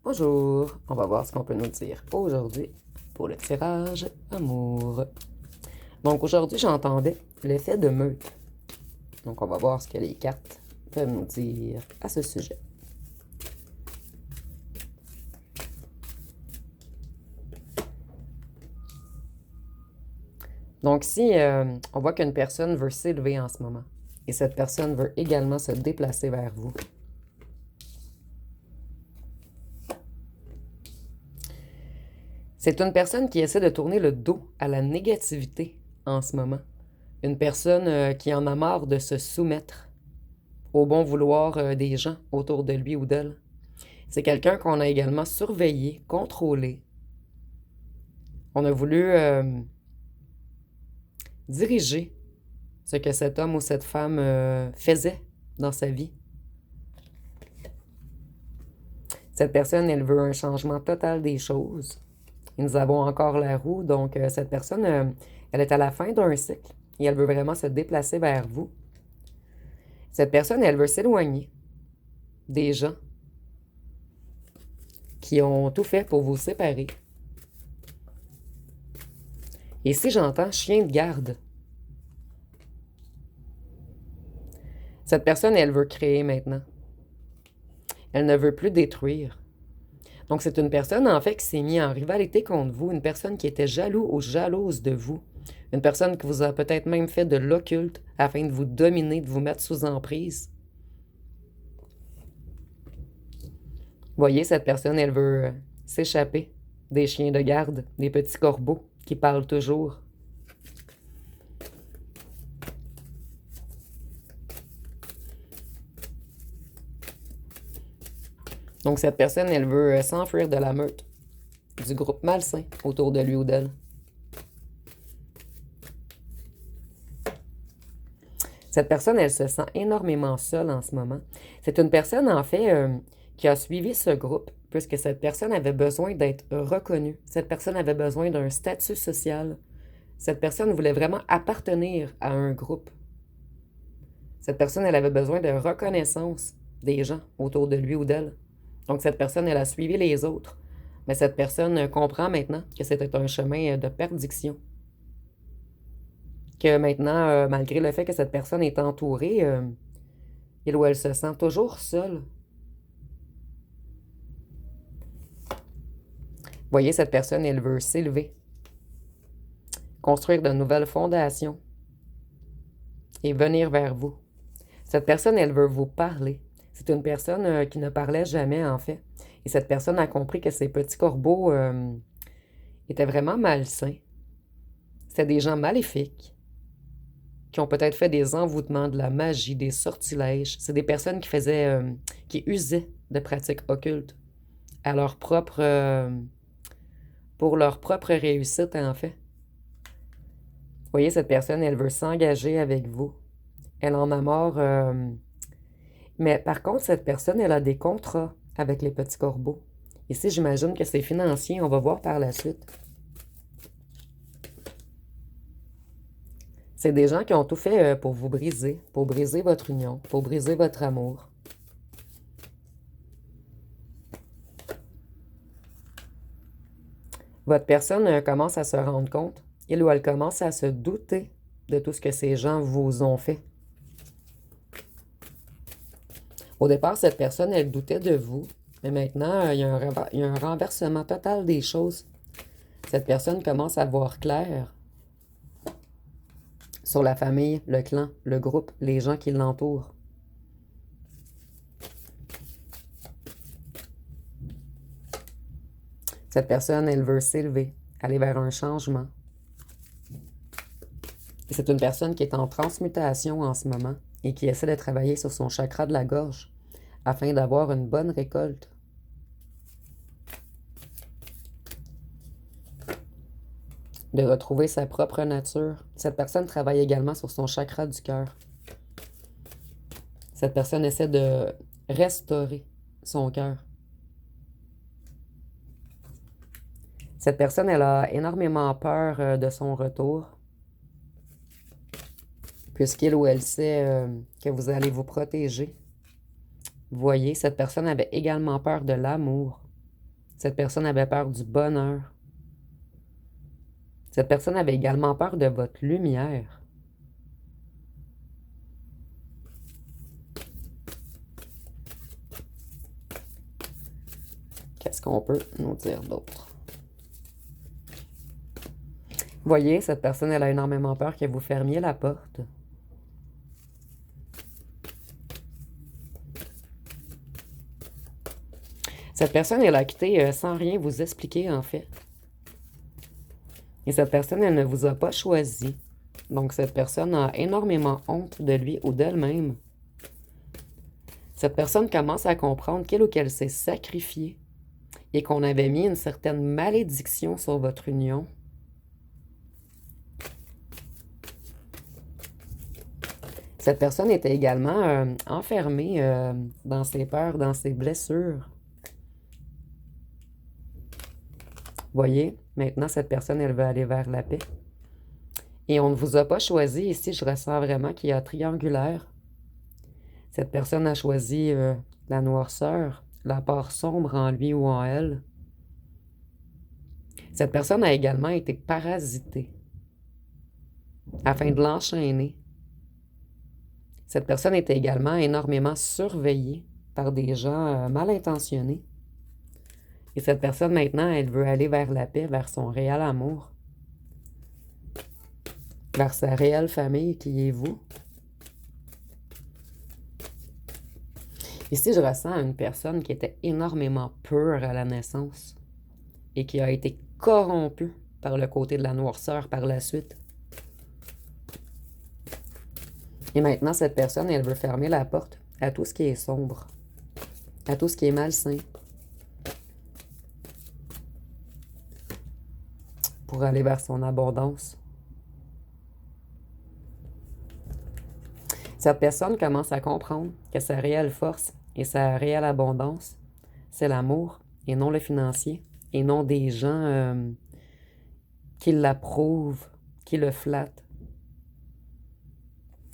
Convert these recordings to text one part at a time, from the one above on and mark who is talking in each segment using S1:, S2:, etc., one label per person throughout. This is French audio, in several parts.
S1: Bonjour, on va voir ce qu'on peut nous dire aujourd'hui pour le tirage amour. Donc aujourd'hui, j'entendais l'effet de meute. Donc on va voir ce que les cartes peuvent nous dire à ce sujet. Donc si on voit qu'une personne veut s'élever en ce moment, et cette personne veut également se déplacer vers vous, c'est une personne qui essaie de tourner le dos à la négativité en ce moment. Une personne qui en a marre de se soumettre au bon vouloir des gens autour de lui ou d'elle. C'est quelqu'un qu'on a également surveillé, contrôlé. On a voulu diriger ce que cet homme ou cette femme faisait dans sa vie. Cette personne, elle veut un changement total des choses. Et nous avons encore la roue, donc cette personne, elle est à la fin d'un cycle et elle veut vraiment se déplacer vers vous. Cette personne, elle veut s'éloigner des gens qui ont tout fait pour vous séparer. Et si j'entends chien de garde, cette personne, elle veut créer maintenant. Elle ne veut plus détruire. Donc, c'est une personne, en fait, qui s'est mise en rivalité contre vous, une personne qui était jaloux ou jalouse de vous, une personne qui vous a peut-être même fait de l'occulte afin de vous dominer, de vous mettre sous emprise. Voyez, cette personne, elle veut s'échapper des chiens de garde, des petits corbeaux qui parlent toujours. Donc, cette personne, elle veut s'enfuir de la meute, du groupe malsain autour de lui ou d'elle. Cette personne, elle se sent énormément seule en ce moment. C'est une personne, en fait, qui a suivi ce groupe, puisque cette personne avait besoin d'être reconnue. Cette personne avait besoin d'un statut social. Cette personne voulait vraiment appartenir à un groupe. Cette personne, elle avait besoin de reconnaissance des gens autour de lui ou d'elle. Donc, cette personne, elle a suivi les autres. Mais cette personne comprend maintenant que c'était un chemin de perdition. Que maintenant, malgré le fait que cette personne est entourée, il ou elle se sent toujours seule. Voyez, cette personne, elle veut s'élever, construire de nouvelles fondations et venir vers vous. Cette personne, elle veut vous parler. C'est une personne qui ne parlait jamais, en fait. Et cette personne a compris que ces petits corbeaux étaient vraiment malsains. C'était des gens maléfiques qui ont peut-être fait des envoûtements, de la magie, des sortilèges. C'est des personnes qui faisaient, qui usaient de pratiques occultes à leur propre, pour leur propre réussite, en fait. Vous voyez, cette personne, elle veut s'engager avec vous. Elle en a marre. Mais par contre, cette personne, elle a des contrats avec les petits corbeaux. Ici, j'imagine que c'est financier. On va voir par la suite. C'est des gens qui ont tout fait pour vous briser, pour briser votre union, pour briser votre amour. Votre personne commence à se rendre compte, il ou elle commence à se douter de tout ce que ces gens vous ont fait. Au départ, cette personne, elle doutait de vous, mais maintenant, il y a un renversement total des choses. Cette personne commence à voir clair sur la famille, le clan, le groupe, les gens qui l'entourent. Cette personne, elle veut s'élever, aller vers un changement. Et c'est une personne qui est en transmutation en ce moment et qui essaie de travailler sur son chakra de la gorge afin d'avoir une bonne récolte. De retrouver sa propre nature. Cette personne travaille également sur son chakra du cœur. Cette personne essaie de restaurer son cœur. Cette personne, elle a énormément peur de son retour, puisqu'il ou elle sait que vous allez vous protéger. Vous voyez, cette personne avait également peur de l'amour. Cette personne avait peur du bonheur. Cette personne avait également peur de votre lumière. Qu'est-ce qu'on peut nous dire d'autre? Voyez, cette personne, elle a énormément peur que vous fermiez la porte. Cette personne, elle a quitté sans rien vous expliquer, en fait. Et cette personne, elle ne vous a pas choisi. Donc, cette personne a énormément honte de lui ou d'elle-même. Cette personne commence à comprendre qu'il ou qu'elle s'est sacrifiée et qu'on avait mis une certaine malédiction sur votre union. Cette personne était également enfermée dans ses peurs, dans ses blessures. Voyez, maintenant, cette personne, elle veut aller vers la paix. Et on ne vous a pas choisi. Ici, je ressens vraiment qu'il y a triangulaire. Cette personne a choisi la noirceur, la part sombre en lui ou en elle. Cette personne a également été parasitée afin de l'enchaîner. Cette personne était également énormément surveillée par des gens mal intentionnés. Et cette personne, maintenant, elle veut aller vers la paix, vers son réel amour, vers sa réelle famille qui est vous. Ici, je ressens une personne qui était énormément pure à la naissance et qui a été corrompue par le côté de la noirceur par la suite. Et maintenant, cette personne, elle veut fermer la porte à tout ce qui est sombre, à tout ce qui est malsain, pour aller vers son abondance. Cette personne commence à comprendre que sa réelle force et sa réelle abondance, c'est l'amour et non le financier, et non des gens qui l'approuvent, qui le flattent.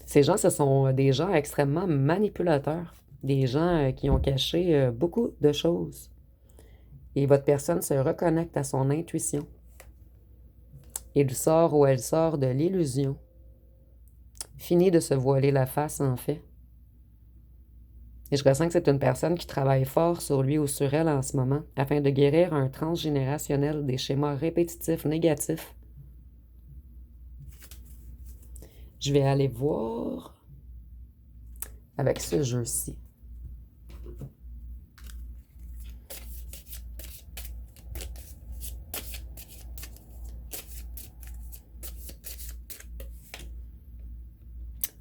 S1: Ces gens, ce sont des gens extrêmement manipulateurs, des gens qui ont caché beaucoup de choses. Et votre personne se reconnecte à son intuition. Il sort ou elle sort de l'illusion. Fini de se voiler la face, en fait. Et je ressens que c'est une personne qui travaille fort sur lui ou sur elle en ce moment, afin de guérir un transgénérationnel des schémas répétitifs négatifs. Je vais aller voir avec ce jeu-ci.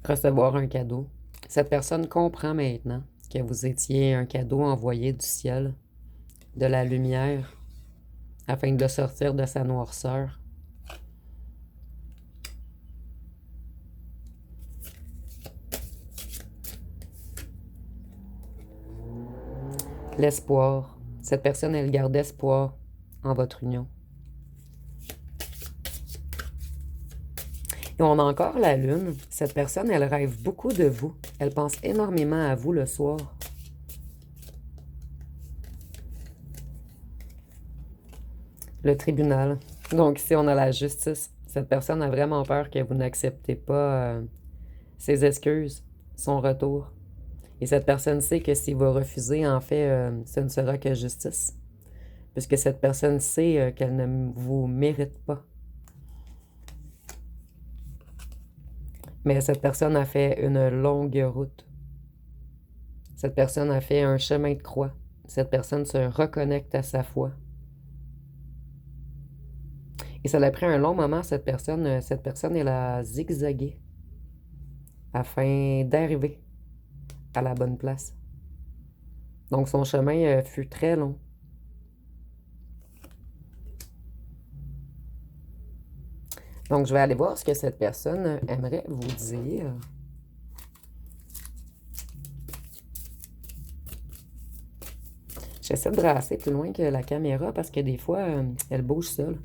S1: Recevoir un cadeau. Cette personne comprend maintenant que vous étiez un cadeau envoyé du ciel, de la lumière, afin de le sortir de sa noirceur. L'espoir. Cette personne, elle garde espoir en votre union. Et on a encore la lune. Cette personne, elle rêve beaucoup de vous. Elle pense énormément à vous le soir. Le tribunal. Donc ici, on a la justice. Cette personne a vraiment peur que vous n'acceptez pas ses excuses, son retour. Et cette personne sait que si vous refusez, en fait, ce ne sera que justice. Puisque cette personne sait qu'elle ne vous mérite pas. Mais cette personne a fait une longue route. Cette personne a fait un chemin de croix. Cette personne se reconnecte à sa foi. Et ça a pris un long moment, cette personne, elle a zigzagué afin d'arriver à la bonne place. Donc son chemin fut très long. Donc je vais aller voir ce que cette personne aimerait vous dire. J'essaie de brasser plus loin que la caméra parce que des fois, elle bouge seule.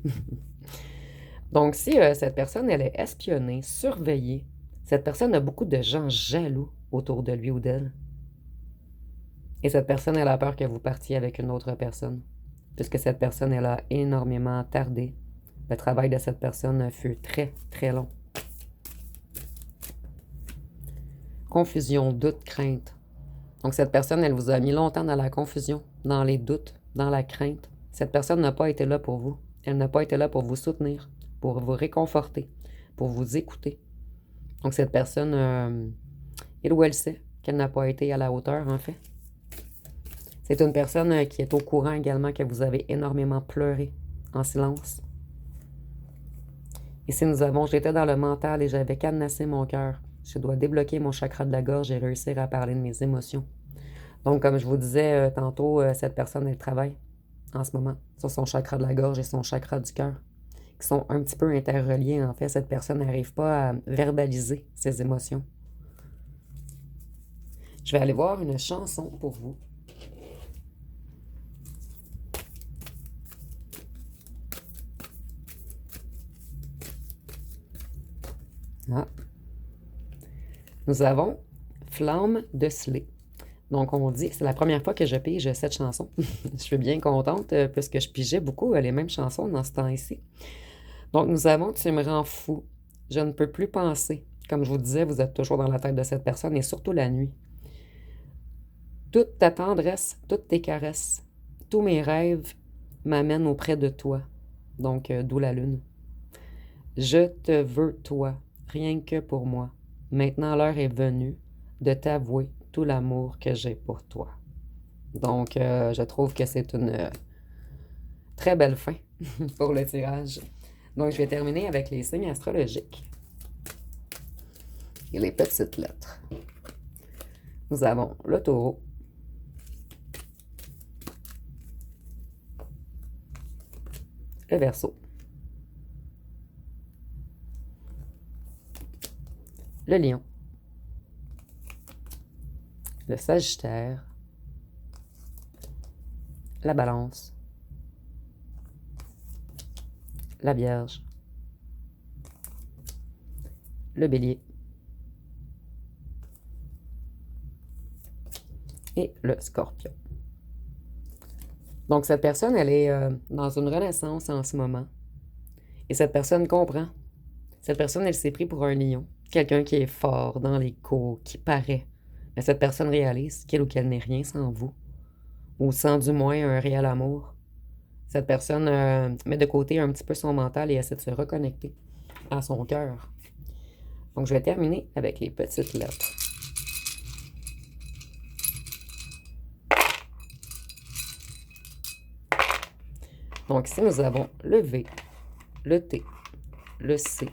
S1: Donc, si cette personne, elle est espionnée, surveillée, cette personne a beaucoup de gens jaloux autour de lui ou d'elle. Et cette personne, elle a peur que vous partiez avec une autre personne. puisque cette personne, elle a énormément tardé. Le travail de cette personne fut très, très long. Confusion, doute, crainte. Donc, cette personne, elle vous a mis longtemps dans la confusion, dans les doutes, dans la crainte. Cette personne n'a pas été là pour vous. Elle n'a pas été là pour vous soutenir, pour vous réconforter, pour vous écouter. Donc, cette personne, il ou elle sait qu'elle n'a pas été à la hauteur, en fait. C'est une personne qui est au courant également que vous avez énormément pleuré en silence. Ici, nous avons, j'étais dans le mental et j'avais cadenassé mon cœur. Je dois débloquer mon chakra de la gorge et réussir à parler de mes émotions. Donc, comme je vous disais tantôt, cette personne, elle travaille en ce moment sur son chakra de la gorge et son chakra du cœur, qui sont un petit peu interreliés. En fait, cette personne n'arrive pas à verbaliser ses émotions. Je vais aller voir une chanson pour vous. Ah. Nous avons Flamme de Slay. Donc, on dit, c'est la première fois que je pige cette chanson. Je suis bien contente puisque je pigeais beaucoup les mêmes chansons dans ce temps-ci. Donc, nous avons Tu me rends fou. Je ne peux plus penser. Comme je vous disais, vous êtes toujours dans la tête de cette personne et surtout la nuit. Toute ta tendresse, toutes tes caresses, tous mes rêves m'amènent auprès de toi. Donc, d'où la lune. Je te veux, toi, rien que pour moi. Maintenant, l'heure est venue de t'avouer tout l'amour que j'ai pour toi. Donc, je trouve que c'est une très belle fin pour le tirage. Donc, je vais terminer avec les signes astrologiques et les petites lettres. Nous avons le Taureau, le Verseau, le Lion, le Sagittaire, la Balance, la Vierge, le Bélier et le Scorpion. Donc, cette personne, elle est dans une renaissance en ce moment. Et cette personne comprend. Cette personne, elle s'est prise pour un lion. Quelqu'un qui est fort dans les coups, qui paraît. Mais cette personne réalise qu'elle ou qu'elle n'est rien sans vous. Ou sans du moins un réel amour. Cette personne met de côté un petit peu son mental et essaie de se reconnecter à son cœur. Donc, je vais terminer avec les petites lettres. Donc, ici, nous avons le V, le T, le C,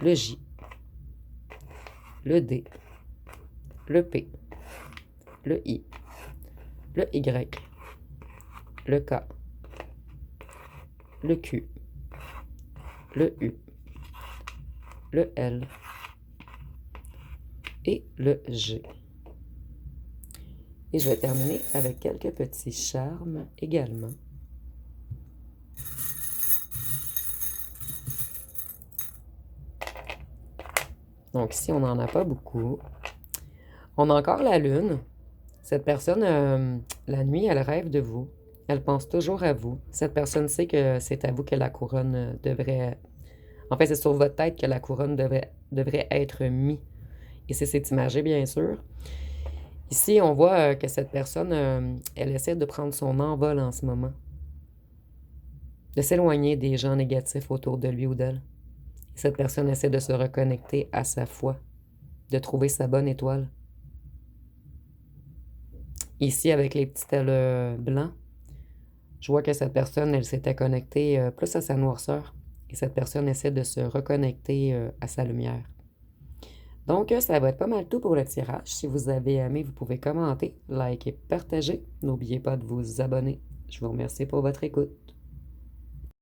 S1: le J, le D, le P, le I, le Y, le K, le Q, le U, le L et le G. Et je vais terminer avec quelques petits charmes également. Donc ici, on n'en a pas beaucoup. On a encore la lune. Cette personne, la nuit, elle rêve de vous. Elle pense toujours à vous. Cette personne sait que c'est à vous que la couronne devrait... En fait, c'est sur votre tête que la couronne devrait être mise. Et c'est imagé, bien sûr. Ici, on voit que cette personne, elle essaie de prendre son envol en ce moment. De s'éloigner des gens négatifs autour de lui ou d'elle. Cette personne essaie de se reconnecter à sa foi, de trouver sa bonne étoile. Ici, avec les petits ailes blancs, je vois que cette personne, elle s'était connectée plus à sa noirceur. Et cette personne essaie de se reconnecter à sa lumière. Donc, ça va être pas mal tout pour le tirage. Si vous avez aimé, vous pouvez commenter, liker, partager. N'oubliez pas de vous abonner. Je vous remercie pour votre écoute.